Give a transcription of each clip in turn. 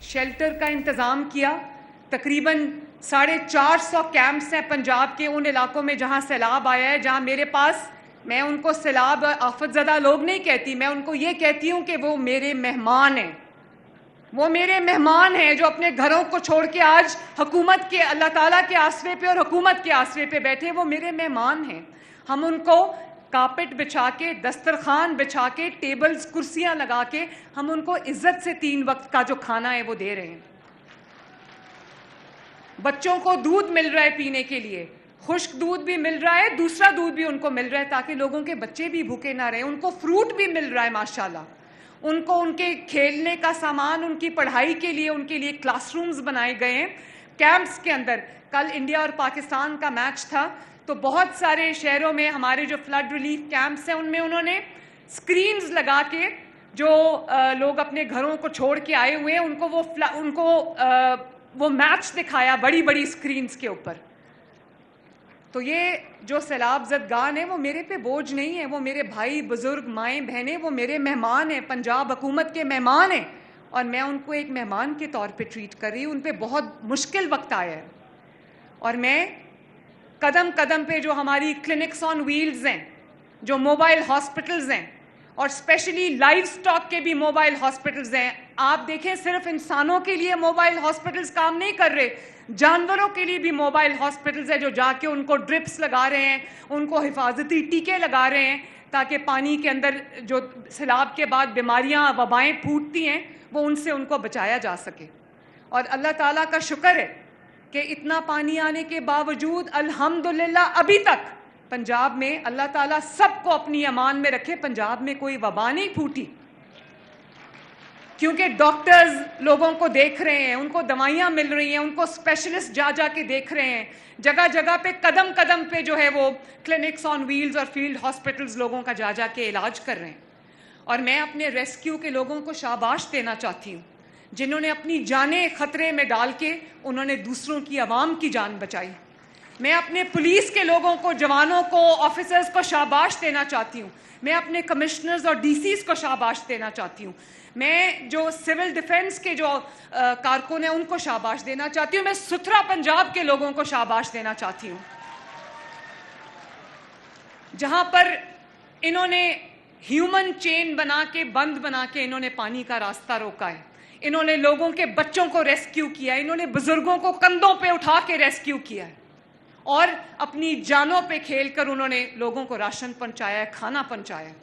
Shelter का इंतज़ाम किया। तकरीबन 450 कैंप्स हैं पंजाब के उन इलाकों में जहां सैलाब आया है, जहां मेरे पास, मैं उनको सैलाब आफतज़दा लोग नहीं कहती, मैं उनको ये कहती हूँ कि वो मेरे मेहमान हैं। वो मेरे मेहमान हैं जो अपने घरों को छोड़ के आज हुकूमत के, अल्लाह ताला के आसरे पे और हुकूमत के आसरे पे बैठे, वो मेरे मेहमान हैं। हम उनको कारपेट बिछा के, दस्तरखान बिछा के, टेबल्स कुर्सियां लगा के हम उनको इज्जत से 3 वक्त का जो खाना है वो दे रहे हैं। बच्चों को दूध मिल रहा है पीने के लिए, खुश्क दूध भी मिल रहा है, दूसरा दूध भी उनको मिल रहा है ताकि लोगों के बच्चे भी भूखे ना रहें। उनको फ्रूट भी मिल रहा है माशाल्लाह। उनको उनके खेलने का सामान, उनकी पढ़ाई के लिए क्लासरूम्स बनाए गए हैं कैंप्स के अंदर। कल इंडिया और पाकिस्तान का मैच था तो बहुत सारे शहरों में हमारे जो फ्लड रिलीफ कैंप्स हैं उनमें उन्होंने स्क्रीन्स लगा के, जो लोग अपने घरों को छोड़ के आए हुए हैं उनको वो मैच दिखाया बड़ी बड़ी स्क्रीन्स के ऊपर। तो ये जो सैलाब ज़दगान है वो मेरे पे बोझ नहीं है, वो मेरे भाई बुजुर्ग, माएँ बहनें, वो मेरे मेहमान हैं, पंजाब हुकूमत के मेहमान हैं, और मैं उनको एक मेहमान के तौर पे ट्रीट कर रही हूँ। उन पे बहुत मुश्किल वक्त आया है और मैं कदम कदम पे जो हमारी क्लिनिक्स ऑन व्हील्स हैं, जो मोबाइल हॉस्पिटल्स हैं, और स्पेशली लाइव स्टॉक के भी मोबाइल हॉस्पिटल्स हैं। आप देखें, सिर्फ इंसानों के लिए मोबाइल हॉस्पिटल्स काम नहीं कर रहे, जानवरों के लिए भी मोबाइल हॉस्पिटल्स है जो जाके उनको ड्रिप्स लगा रहे हैं, उनको हिफाजती टीके लगा रहे हैं ताकि पानी के अंदर जो सैलाब के बाद बीमारियां, वबाएं फूटती हैं वो उनसे उनको बचाया जा सके। और अल्लाह ताला का शुक्र है कि इतना पानी आने के बावजूद अल्हम्दुलिल्लाह अभी तक पंजाब में अल्लाह ताला सबको अपनी अमान में रखे, पंजाब में कोई वबा नहीं फूटी, क्योंकि डॉक्टर्स लोगों को देख रहे हैं, उनको दवाइयाँ मिल रही हैं, उनको स्पेशलिस्ट जा जा के देख रहे हैं। जगह जगह पे, कदम कदम पे जो है वो क्लिनिक्स ऑन व्हील्स और फील्ड हॉस्पिटल्स लोगों का जा जा के इलाज कर रहे हैं। और मैं अपने रेस्क्यू के लोगों को शाबाश देना चाहती हूँ जिन्होंने अपनी जानें खतरे में डाल के उन्होंने दूसरों की, आवाम की जान बचाई। मैं अपने पुलिस के लोगों को, जवानों को, ऑफिसर्स को शाबाश देना चाहती हूँ। मैं अपने कमिश्नर्स और डीसीज को शाबाश देना चाहती हूँ। मैं जो सिविल डिफेंस के जो कारकुन हैं उनको शाबाश देना चाहती हूँ। मैं सुथरा पंजाब के लोगों को शाबाश देना चाहती हूँ, जहां पर इन्होंने ह्यूमन चेन बना के, बंद बना के इन्होंने पानी का रास्ता रोका है। इन्होंने लोगों के बच्चों को रेस्क्यू किया, इन्होंने बुजुर्गों को कंधों पे उठा के रेस्क्यू किया है और अपनी जानों पे खेलकर उन्होंने लोगों को राशन पहुंचाया है, खाना पहुंचाया है।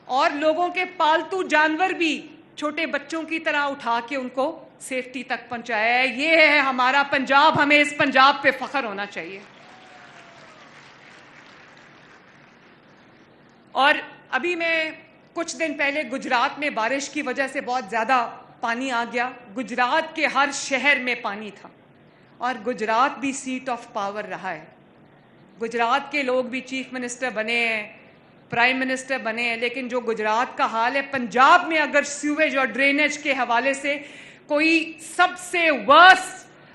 और लोगों के पालतू जानवर भी छोटे बच्चों की तरह उठा के उनको सेफ्टी तक पहुंचाया है। ये है हमारा पंजाब, हमें इस पंजाब पे फख्र होना चाहिए। और अभी मैं कुछ दिन पहले गुजरात में बारिश की वजह से बहुत ज़्यादा पानी आ गया। गुजरात के हर शहर में पानी था और गुजरात भी सीट ऑफ पावर रहा है। गुजरात के लोग भी चीफ मिनिस्टर बने हैं, प्राइम मिनिस्टर बने हैं, लेकिन जो गुजरात का हाल है, पंजाब में अगर सीवेज और ड्रेनेज के हवाले से कोई सबसे वर्स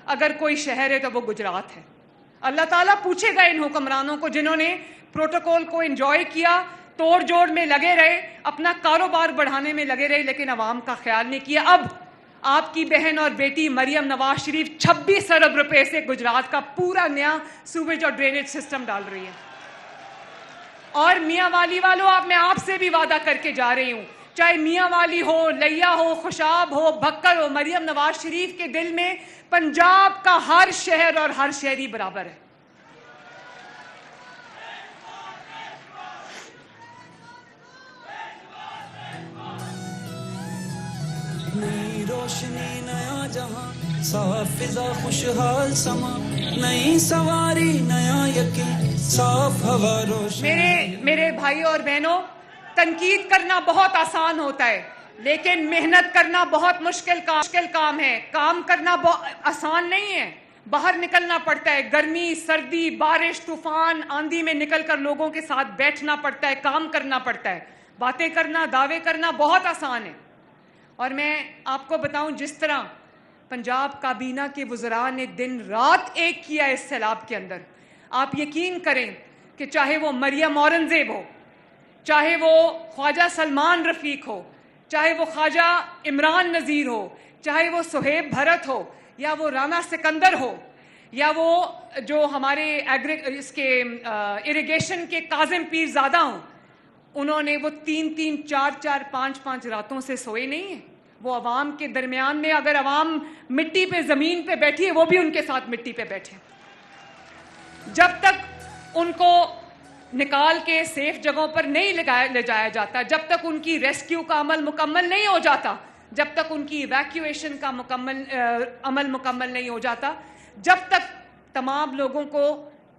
अगर कोई शहर है तो वो गुजरात है। अल्लाह ताला पूछेगा इन हुक्मरानों को जिन्होंने प्रोटोकॉल को एंजॉय किया, तोड़ जोड़ में लगे रहे, अपना कारोबार बढ़ाने में लगे रहे, लेकिन आवाम का ख्याल नहीं किया। अब आपकी बहन और बेटी मरियम नवाज शरीफ 26 अरब रुपए से गुजरात का पूरा नया सूवेज और ड्रेनेज सिस्टम डाल रही है। और मियाँ वाली वालों, मैं आपसे भी वादा करके जा रही हूँ, चाहे मियाँ वाली हो, लैया हो, खुशाब हो, भक्कर हो, मरियम नवाज शरीफ के दिल में पंजाब का हर शहर और हर शहरी बराबर है। नई रोशनी, नया जहां, साफ फिजा, खुशहाल समा, नई सवारी, नया यकीन, साफ हवा, रोशनी। मेरे भाई और बहनों, तनकीद करना बहुत आसान होता है, लेकिन मेहनत करना बहुत मुश्किल काम है। काम करना बहुत आसान नहीं है, बाहर निकलना पड़ता है। गर्मी, सर्दी, बारिश, तूफान, आंधी में निकलकर लोगों के साथ बैठना पड़ता है, काम करना पड़ता है। बातें करना, दावे करना बहुत आसान है। और मैं आपको बताऊं, जिस तरह पंजाब काबीना के वज़रा ने दिन रात एक किया इस सैलाब के अंदर, आप यकीन करें कि चाहे वो मरियम औरंगजेब हो, चाहे वो ख्वाजा सलमान रफ़ीक हो, चाहे वो ख्वाजा इमरान नज़ीर हो, चाहे वो सुहेब भरत हो, या वो राणा सिकंदर हो, या वो जो हमारे इसके इरिगेशन के काजिम पीरजादा हों, उन्होंने वो 3-3, 4-4, 5-5 रातों से सोए नहीं है। वो अवाम के दरमियान में, अगर अवाम मिट्टी पे, जमीन पे बैठी है, वो भी उनके साथ मिट्टी पे बैठे। जब तक उनको निकाल के सेफ जगहों पर नहीं ले जाया जाता, जब तक उनकी रेस्क्यू का अमल मुकम्मल नहीं हो जाता, जब तक उनकी इवैक्यूएशन का अमल मुकम्मल नहीं हो जाता, जब तक तमाम लोगों को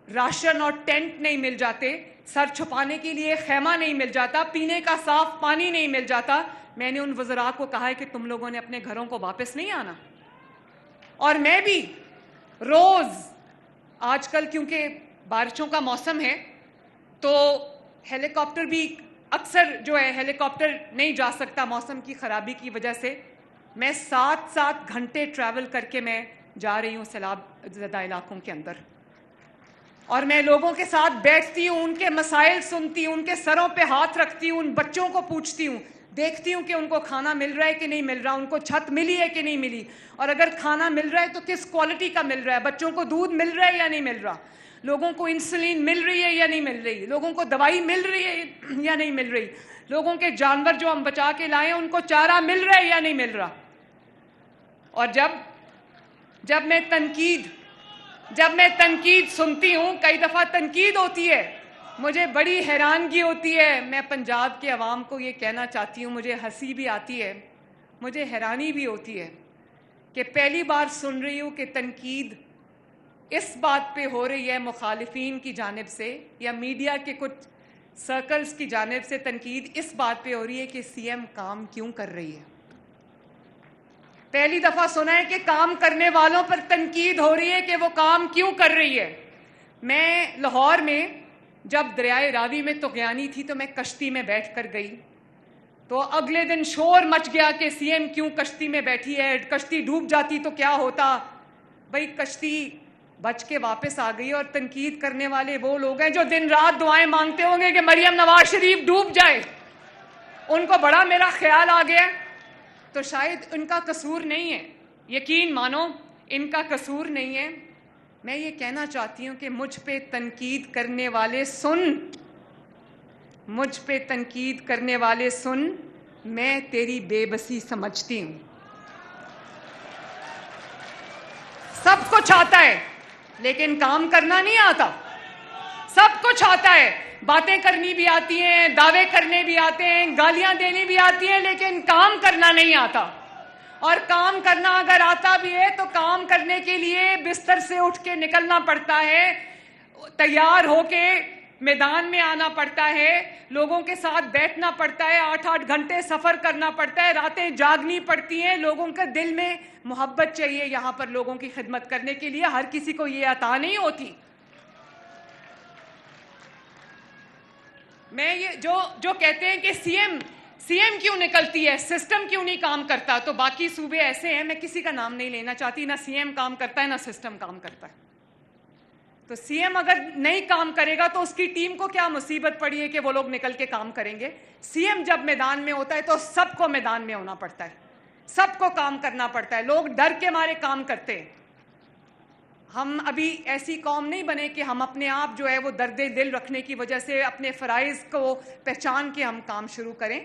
राशन और टेंट नहीं मिल जाते, सर छुपाने के लिए खैमा नहीं मिल जाता, पीने का साफ पानी नहीं मिल जाता, मैंने उन वज़रा को कहा है कि तुम लोगों ने अपने घरों को वापस नहीं आना। और मैं भी रोज, आजकल क्योंकि बारिशों का मौसम है तो हेलीकॉप्टर भी अक्सर जो है हेलीकॉप्टर नहीं जा सकता मौसम की खराबी की वजह से, मैं 7-7 घंटे ट्रैवल करके मैं जा रही हूँ सैलाब ज़दा इलाकों के अंदर, और मैं लोगों के साथ बैठती हूँ, उनके मसाइल सुनती हूँ, उनके सरों पे हाथ रखती हूँ, उन बच्चों को पूछती हूँ, देखती हूँ कि उनको खाना मिल रहा है कि नहीं मिल रहा, उनको छत मिली है कि नहीं मिली, और अगर खाना मिल रहा है तो किस क्वालिटी का मिल रहा है, बच्चों को दूध मिल रहा है या नहीं मिल रहा, लोगों को इंसुलिन मिल रही है या नहीं मिल रही, लोगों को दवाई मिल रही है या नहीं मिल रही, लोगों के जानवर जो हम बचा के लाए उनको चारा मिल रहा है या नहीं मिल रहा। और जब मैं तनकीद सुनती हूँ, कई दफ़ा तनकीद होती है, मुझे बड़ी हैरानगी होती है। मैं पंजाब के अवाम को ये कहना चाहती हूँ, मुझे हंसी भी आती है, मुझे हैरानी भी होती है कि पहली बार सुन रही हूँ कि तनकीद इस बात पे हो रही है मुखालिफिन की जानिब से, या मीडिया के कुछ सर्कल्स की जानिब से तनकीद इस बात पे हो रही है कि सीएम काम क्यों कर रही है। पहली दफ़ा सुना है कि काम करने वालों पर तनकीद हो रही है कि वो काम क्यों कर रही है। मैं लाहौर में जब दरियाए रावी में तुग़यानी थी तो मैं कश्ती में बैठ कर गई, तो अगले दिन शोर मच गया कि सीएम क्यों कश्ती में बैठी है, कश्ती डूब जाती तो क्या होता। भाई कश्ती बच के वापस आ गई, और तनकीद करने वाले वो लोग हैं जो दिन रात दुआएं मांगते होंगे कि मरियम नवाज शरीफ डूब जाए, उनको बड़ा मेरा ख्याल आ गया। तो शायद इनका कसूर नहीं है, यकीन मानो इनका कसूर नहीं है। मैं ये कहना चाहती हूँ कि मुझ पे तनकीद करने वाले सुन, मैं तेरी बेबसी समझती हूँ। सब कुछ आता है लेकिन काम करना नहीं आता। सब कुछ आता है, बातें करनी भी आती हैं, दावे करने भी आते हैं, गालियां देनी भी आती हैं, लेकिन काम करना नहीं आता। और काम करना अगर आता भी है तो काम करने के लिए बिस्तर से उठ के निकलना पड़ता है, तैयार होके मैदान में आना पड़ता है, लोगों के साथ बैठना पड़ता है, 8-8 घंटे सफर करना पड़ता है, रातें जागनी पड़ती हैं। लोगों के दिल में मोहब्बत चाहिए यहाँ पर लोगों की खिदमत करने के लिए, हर किसी को ये अता नहीं होती। मैं ये जो कहते हैं कि सीएम क्यों निकलती है, सिस्टम क्यों नहीं काम करता, तो बाकी सूबे ऐसे हैं, मैं किसी का नाम नहीं लेना चाहती, ना सीएम काम करता है ना सिस्टम काम करता है। तो सीएम अगर नहीं काम करेगा तो उसकी टीम को क्या मुसीबत पड़ी है कि वो लोग निकल के काम करेंगे। सीएम जब मैदान में होता है तो सबको मैदान में होना पड़ता है, सबको काम करना पड़ता है, लोग डर के मारे काम करते हैं। हम अभी ऐसी कौम नहीं बने कि हम अपने आप जो है वो दर्द दिल रखने की वजह से अपने फ़राइज़ को पहचान के हम काम शुरू करें।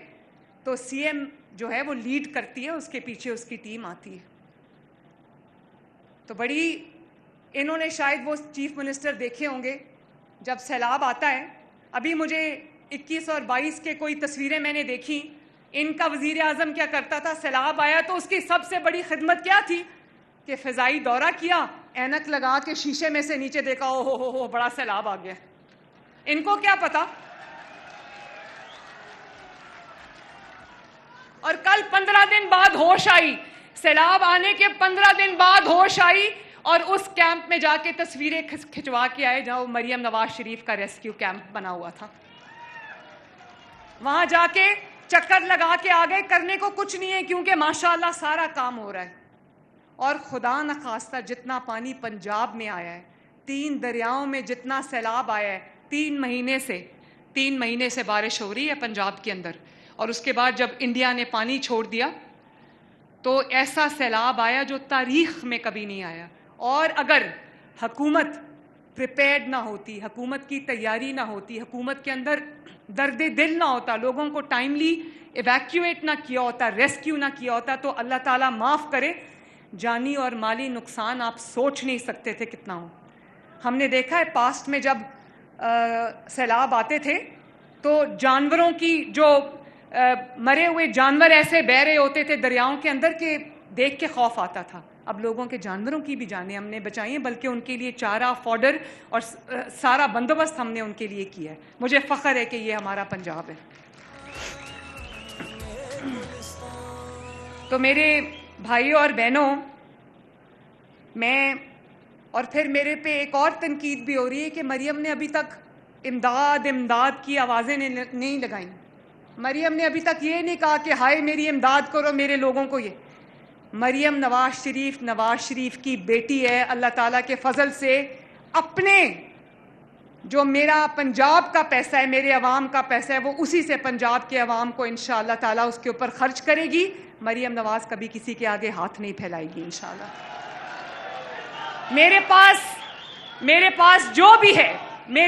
तो सीएम जो है वो लीड करती है, उसके पीछे उसकी टीम आती है। तो बड़ी इन्होंने शायद वो चीफ मिनिस्टर देखे होंगे जब सैलाब आता है, अभी मुझे 21 और 22 के कोई तस्वीरें मैंने देखी, इनका वज़ीर आज़म क्या करता था, सैलाब आया तो उसकी सबसे बड़ी खिदमत क्या थी कि फ़िज़ाई दौरा किया, ऐनक लगा के शीशे में से नीचे देखा, ओ हो बड़ा सैलाब आ गया। इनको क्या पता। और कल 15 दिन बाद होश आई, सैलाब आने के 15 दिन बाद होश आई, और उस कैंप में जाके तस्वीरें खिंचवा के आए जहाँ मरियम नवाज शरीफ का रेस्क्यू कैंप बना हुआ था। वहां जाके चक्कर लगा के आ गए, करने को कुछ नहीं है क्योंकि माशाल्लाह सारा काम हो रहा है। और खुदा न खास्ता जितना पानी पंजाब में आया है, 3 दरियाओं में जितना सैलाब आया है, 3 महीने से बारिश हो रही है पंजाब के अंदर, और उसके बाद जब इंडिया ने पानी छोड़ दिया तो ऐसा सैलाब आया जो तारीख में कभी नहीं आया। और अगर हुकूमत प्रिपेयर्ड ना होती, हुकूमत की तैयारी ना होती, हुकूमत के अंदर दर्द दिल ना होता, लोगों को टाइमली इवैक्यूएट ना किया होता, रेस्क्यू ना किया होता, तो अल्लाह ताला माफ़ करे, जानी और माली नुकसान आप सोच नहीं सकते थे कितना हो। हमने देखा है पास्ट में जब सैलाब आते थे तो जानवरों की जो मरे हुए जानवर ऐसे बह रहे होते थे दरियाओं के अंदर के देख के खौफ आता था। अब लोगों के जानवरों की भी जानें हमने बचाई हैं, बल्कि उनके लिए चारा, फॉडर और सारा बंदोबस्त हमने उनके लिए किया है। मुझे फ़ख्र है कि ये हमारा पंजाब है। तो मेरे भाइयों और बहनों, मैं और फिर मेरे पे एक और तनकीद भी हो रही है कि मरियम ने अभी तक इमदाद इमदाद की आवाज़ें नहीं लगाई। मरियम ने अभी तक ये नहीं कहा कि हाय मेरी इमदाद करो, मेरे लोगों को। ये मरियम नवाज शरीफ की बेटी है। अल्लाह ताला के फजल से अपने जो मेरा पंजाब का पैसा है, मेरे अवाम का पैसा है, वो उसी से पंजाब के अवाम को इंशाअल्लाह ताला उसके ऊपर खर्च करेगी। मरियम नवाज कभी किसी के आगे हाथ नहीं फैलाएगी इंशाअल्लाह। मेरे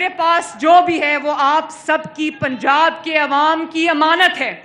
पास जो भी है वो आप सबकी, पंजाब के अवाम की अमानत है।